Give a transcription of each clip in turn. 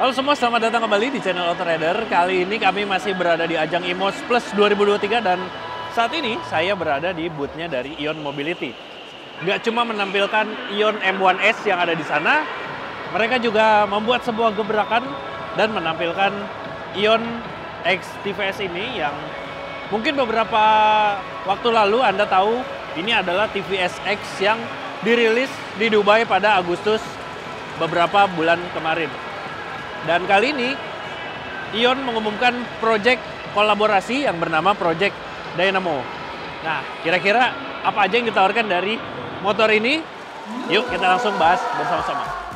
Halo semua, selamat datang kembali di channel Auto Rider. Kali ini kami masih berada di ajang IMOS Plus 2023 dan saat ini saya berada di booth-nya dari Ion Mobility. Nggak cuma menampilkan Ion M1S yang ada di sana, mereka juga membuat sebuah gebrakan dan menampilkan Ion X TVS ini yang mungkin beberapa waktu lalu Anda tahu ini adalah TVS X yang dirilis di Dubai pada Agustus beberapa bulan kemarin. Dan kali ini, Ion mengumumkan proyek kolaborasi yang bernama Project Dynamo. Nah, kira-kira apa aja yang ditawarkan dari motor ini? Yuk kita langsung bahas bersama-sama.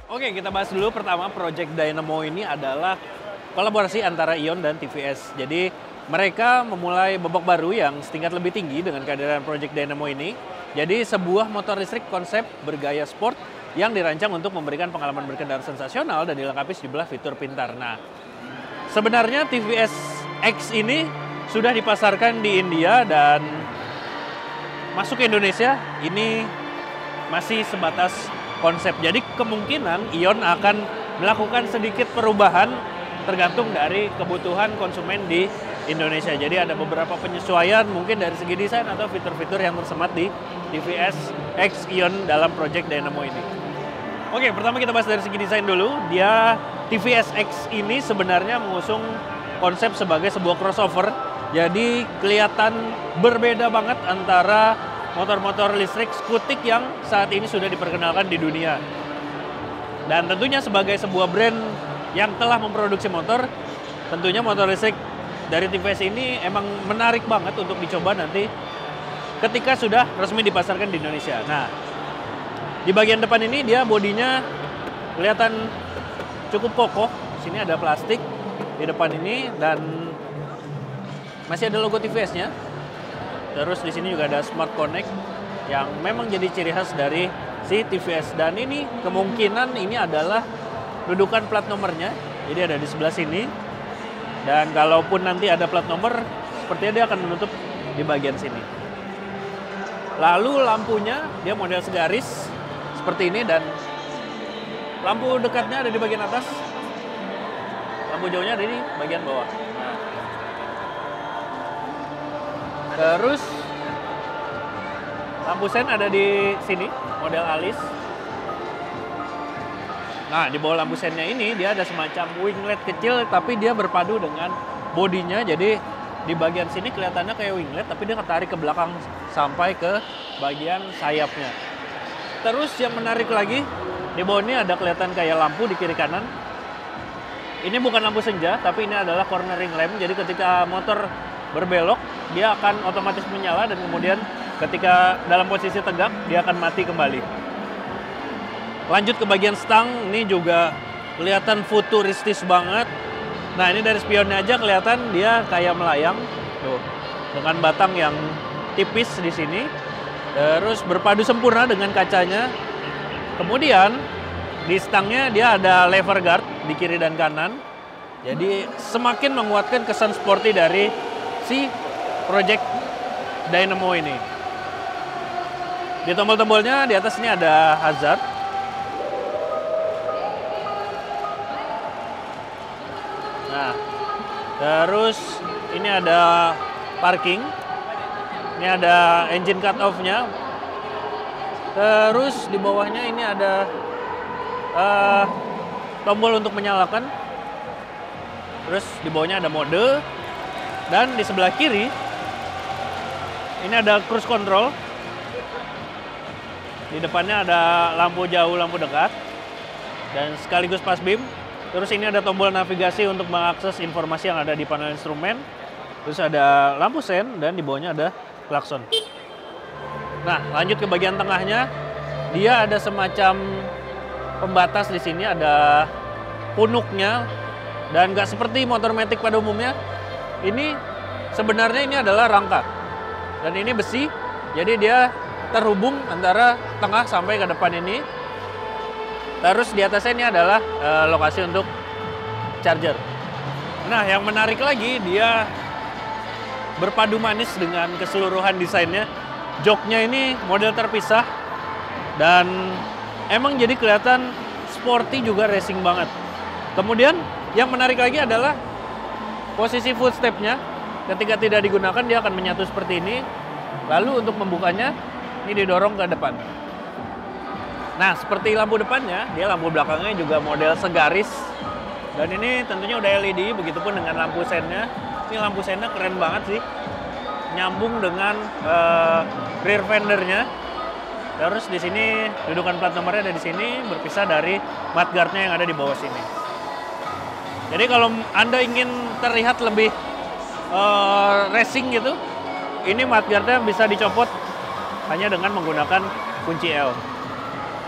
Oke, kita bahas dulu. Pertama, Project Dynamo ini adalah kolaborasi antara Ion dan TVS. Jadi, mereka memulai babak baru yang setingkat lebih tinggi dengan kehadiran Project Dynamo ini. Jadi, sebuah motor listrik konsep bergaya sport yang dirancang untuk memberikan pengalaman berkendara sensasional dan dilengkapi sejumlah fitur pintar. Nah, sebenarnya TVS X ini sudah dipasarkan di India dan masuk ke Indonesia ini masih sebatas konsep. Jadi kemungkinan Ion akan melakukan sedikit perubahan tergantung dari kebutuhan konsumen di Indonesia. Jadi ada beberapa penyesuaian mungkin dari segi desain atau fitur-fitur yang tersemat di TVS X Ion dalam Project Dynamo ini. Oke, pertama kita bahas dari segi desain dulu. Dia TVS X ini sebenarnya mengusung konsep sebagai sebuah crossover. Jadi kelihatan berbeda banget antara motor-motor listrik skutik yang saat ini sudah diperkenalkan di dunia. Dan tentunya sebagai sebuah brand yang telah memproduksi motor, tentunya motor listrik dari TVS ini emang menarik banget untuk dicoba nanti ketika sudah resmi dipasarkan di Indonesia. Nah, di bagian depan ini dia bodinya kelihatan cukup kokoh. Di sini ada plastik di depan ini dan masih ada logo TVS-nya. Terus di sini juga ada Smart Connect yang memang jadi ciri khas dari si TVS. Dan ini kemungkinan ini adalah dudukan plat nomornya. Jadi ada di sebelah sini. Dan kalaupun nanti ada plat nomor, sepertinya dia akan menutup di bagian sini. Lalu lampunya dia model segaris seperti ini dan lampu dekatnya ada di bagian atas. Lampu jauhnya ada di bagian bawah. Terus lampu sen ada di sini, model alis. Nah, di bawah lampu sennya ini dia ada semacam winglet kecil, tapi dia berpadu dengan bodinya. Jadi di bagian sini kelihatannya kayak winglet, tapi dia ketarik ke belakang sampai ke bagian sayapnya. Terus yang menarik lagi, di bawah ini ada kelihatan kayak lampu di kiri kanan. Ini bukan lampu senja, tapi ini adalah cornering lamp. Jadi ketika motor berbelok, dia akan otomatis menyala dan kemudian ketika dalam posisi tegak, dia akan mati kembali. Lanjut ke bagian stang, ini juga kelihatan futuristis banget. Nah, ini dari spionnya aja kelihatan dia kayak melayang. Tuh, dengan batang yang tipis di sini. Terus berpadu sempurna dengan kacanya. Kemudian di stangnya dia ada lever guard di kiri dan kanan. Jadi semakin menguatkan kesan sporty dari si Project Dynamo ini. Di tombol-tombolnya di atas ini ada hazard. Nah, terus ini ada parking. Ini ada engine cut off-nya. Terus di bawahnya ini ada tombol untuk menyalakan. Terus di bawahnya ada mode. Dan di sebelah kiri ini ada cruise control. Di depannya ada lampu jauh, lampu dekat, dan sekaligus pass beam. Terus ini ada tombol navigasi untuk mengakses informasi yang ada di panel instrumen. Terus ada lampu sen, dan di bawahnya ada klakson. Nah, lanjut ke bagian tengahnya. Dia ada semacam pembatas di sini, ada punuknya. Dan nggak seperti motor matic pada umumnya. Ini sebenarnya ini adalah rangka. Dan ini besi, jadi dia terhubung antara tengah sampai ke depan ini. Terus di atasnya ini adalah lokasi untuk charger. Nah, yang menarik lagi, dia berpadu manis dengan keseluruhan desainnya. Joknya ini model terpisah dan emang jadi kelihatan sporty juga, racing banget. Kemudian yang menarik lagi adalah posisi footstep-nya. Ketika tidak digunakan dia akan menyatu seperti ini. Lalu untuk membukanya ini didorong ke depan. Nah, seperti lampu depannya, dia lampu belakangnya juga model segaris. Dan ini tentunya udah LED, begitupun dengan lampu sennya. Ini lampu sennya keren banget sih. Nyambung dengan rear fendernya. Terus di sini dudukan plat nomornya ada di sini, berpisah dari mudguardnya yang ada di bawah sini. Jadi kalau Anda ingin terlihat lebih racing gitu, ini mudguardnya bisa dicopot hanya dengan menggunakan kunci L.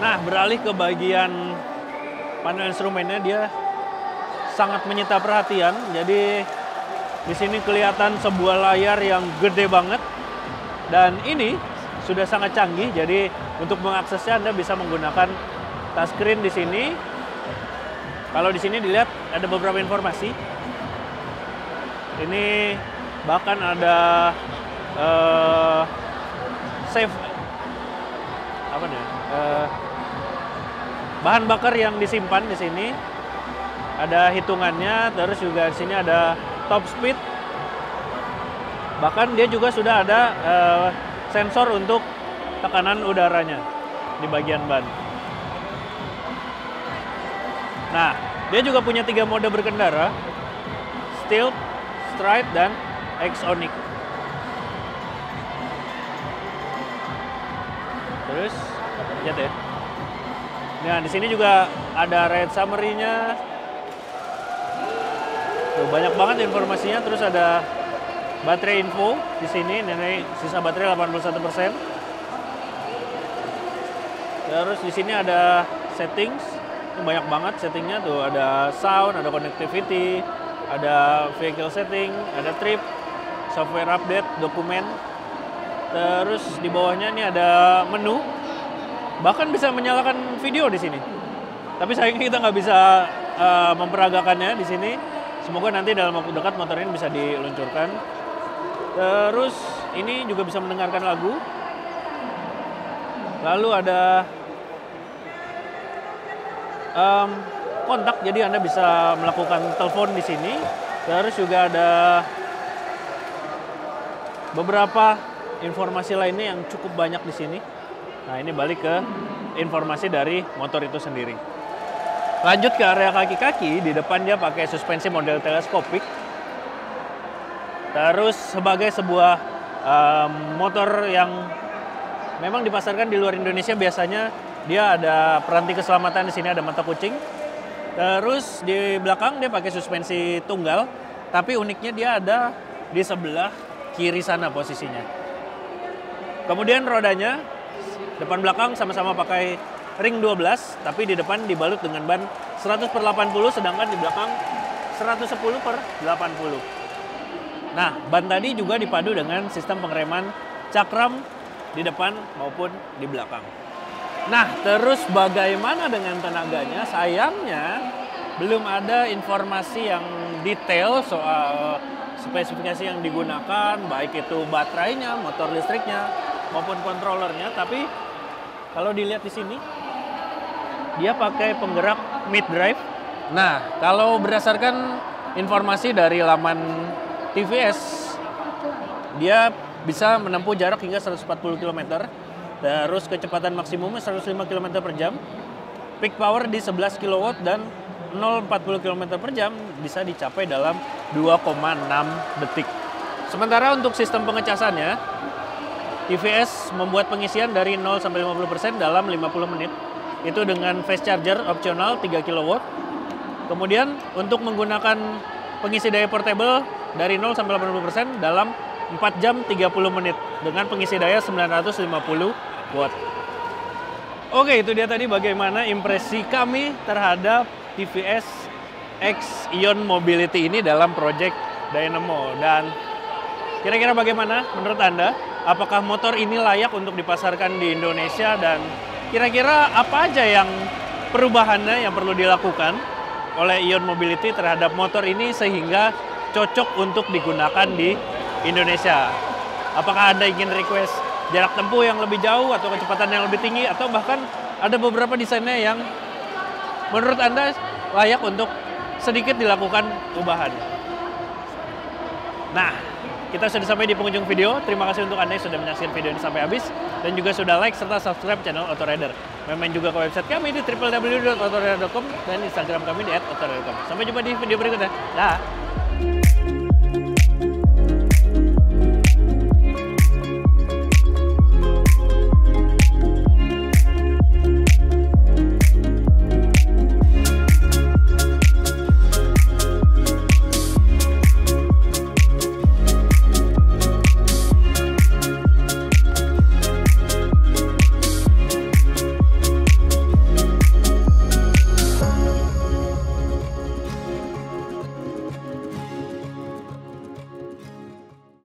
Nah, beralih ke bagian panel instrumennya, dia sangat menyita perhatian. Jadi di sini kelihatan sebuah layar yang gede banget, dan ini sudah sangat canggih. Jadi untuk mengaksesnya Anda bisa menggunakan touchscreen di sini. Kalau di sini dilihat ada beberapa informasi. Ini bahkan ada save apa nih? Bahan bakar yang disimpan di sini. Ada hitungannya, terus juga di sini ada top speed. Bahkan dia juga sudah ada sensor untuk tekanan udaranya di bagian ban. Nah, dia juga punya 3 mode berkendara: Stealth, Stride, dan Exonic. Terus, lihat ya. Nah, di sini juga ada ride summary-nya. Tuh, banyak banget informasinya. Terus ada baterai info di sini. Ini sisa baterai 81%. Terus di sini ada settings. Ini banyak banget settingnya tuh. Ada sound, ada connectivity, ada vehicle setting, ada trip, software update, dokumen. Terus di bawahnya ini ada menu. Bahkan bisa menyalakan video di sini. Tapi sayangnya kita nggak bisa memperagakannya di sini. Semoga nanti dalam waktu dekat motor ini bisa diluncurkan. Terus ini juga bisa mendengarkan lagu. Lalu ada kontak, jadi Anda bisa melakukan telepon di sini. Terus juga ada beberapa informasi lainnya yang cukup banyak di sini. Nah, ini balik ke informasi dari motor itu sendiri. Lanjut ke area kaki-kaki, di depan dia pakai suspensi model teleskopik. Terus sebagai sebuah motor yang memang dipasarkan di luar Indonesia, biasanya dia ada peranti keselamatan di sini, ada mata kucing. Terus di belakang dia pakai suspensi tunggal, tapi uniknya dia ada di sebelah kiri sana posisinya. Kemudian rodanya depan belakang sama-sama pakai ring 12, tapi di depan dibalut dengan ban 100/80, sedangkan di belakang 110/80. Nah, ban tadi juga dipadu dengan sistem pengereman cakram di depan maupun di belakang. Nah, terus bagaimana dengan tenaganya? Sayangnya belum ada informasi yang detail soal spesifikasi yang digunakan, baik itu baterainya, motor listriknya, maupun kontrolernya. Tapi kalau dilihat di sini, dia pakai penggerak mid drive. Nah, kalau berdasarkan informasi dari laman TVS, dia bisa menempuh jarak hingga 140 km. Terus kecepatan maksimumnya 105 km per jam. Peak power di 11 kW dan 0-40 km per jam bisa dicapai dalam 2,6 detik. Sementara untuk sistem pengecasannya, TVS membuat pengisian dari 0 sampai 50% dalam 50 menit. Itu dengan fast charger opsional 3 kW. Kemudian untuk menggunakan pengisi daya portable dari 0 sampai 80% dalam 4 jam 30 menit dengan pengisi daya 950 watt. Oke, itu dia tadi bagaimana impresi kami terhadap TVS X Ion Mobility ini dalam project Dynamo. Dan kira-kira bagaimana menurut Anda? Apakah motor ini layak untuk dipasarkan di Indonesia, dan kira-kira apa aja yang perubahannya yang perlu dilakukan oleh Ion Mobility terhadap motor ini sehingga cocok untuk digunakan di Indonesia? Apakah Anda ingin request jarak tempuh yang lebih jauh atau kecepatan yang lebih tinggi, atau bahkan ada beberapa desainnya yang menurut Anda layak untuk sedikit dilakukan perubahan? Nah, kita sudah sampai di penghujung video. Terima kasih untuk Anda yang sudah menyaksikan video ini sampai habis dan juga sudah like serta subscribe channel Autorider. Main juga ke website kami di www.autorider.com dan Instagram kami di @autorider.com. Sampai jumpa di video berikutnya. Dah.